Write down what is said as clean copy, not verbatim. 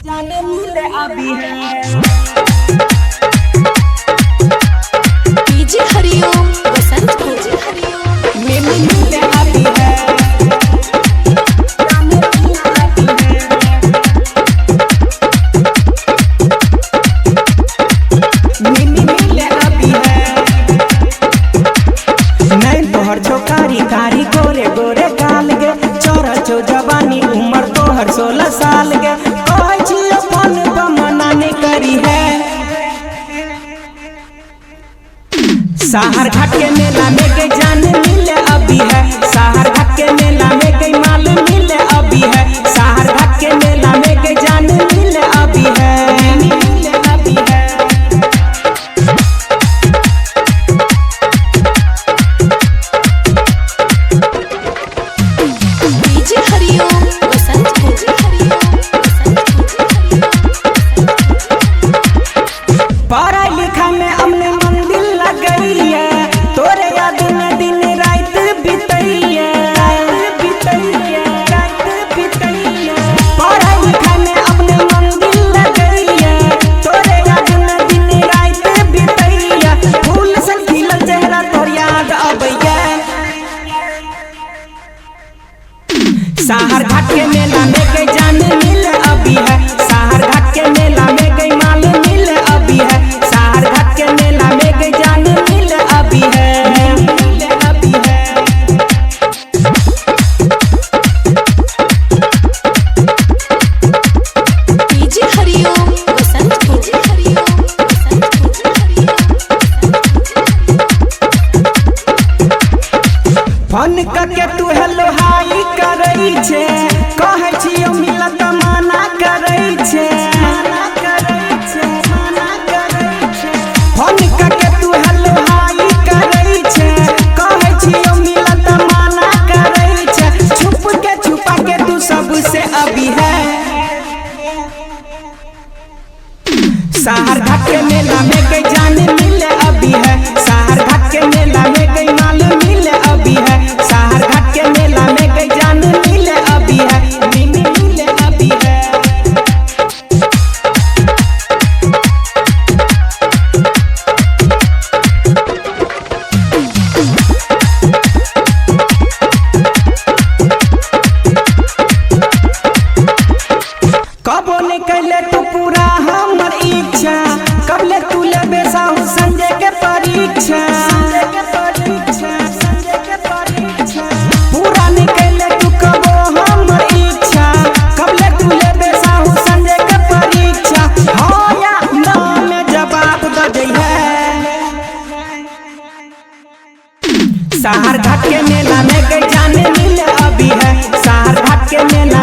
जाने मिले अभी है। डीजे हरिओम बसंत डीजे हरिओम मिले अभी है। जाने मिले अभी है। मिले अभी है। नहीं तोहर छोकारी कारी गोरे गोरे गाल गे चौरा चौ जवानी उम्र तोहर 16 साल गे कहै छियो फोन पर मना नहीं करी है। सहर घाट के मेला में के जान मिले अभी है। सहर घाट के मेला में के माल मिले अभी है। सहर घाट के मेला में के जान मिले अभी है। मिले अभी है। डीजे हरिओम बसंत डीजे हरिओम बसंत डीजे हरिओम पढ़ाई लिखा में हमने मन दिल लगई है। तोरे याद में दिन रात बीतई है। पढ़ाई लिखा में अपने मन दिल लगई है। तोरे याद में दिन रात बीतई है। फूल से खिलल चेहरा तोर याद अबैया। सहर घाट के मेला में के जान मिले अभी है। सहर घाट के मेला में के माल मिले अभी है। सहर घाट के मेला में के जान मिले अभी है। मिले अभी है। डीजे हरिओम बसंत डीजे हरिओम बसंत डीजे हरिओम फोन करके तू हेलो हाई करई छे कहै छियो मिलत मना करई छे। फोन करके तू हेलो हाई करई छे कहै छियो मिलत मना करई छे। छुप के छुपा के तू सबसे अभी है। सहर घाट के मेला में के जान मिले अभी है। सहर घाट के मेला में के माल मिले अभी है। सहर घाट के मेला में के जान मिले अभी है। मिले अभी है। कबो निकले तू पूरा हमर इच्छा कबले तू लेबे साहू संजय के परीक्षा। पूरा निकले तू कबो हमर इच्छा कबले तू लेबे साहू संजय के परीक्षा। हाँ या ना में जवाब दे दइहे। सहर घाट के मेला में के जान मिले अभी है। सहर घाट के मेला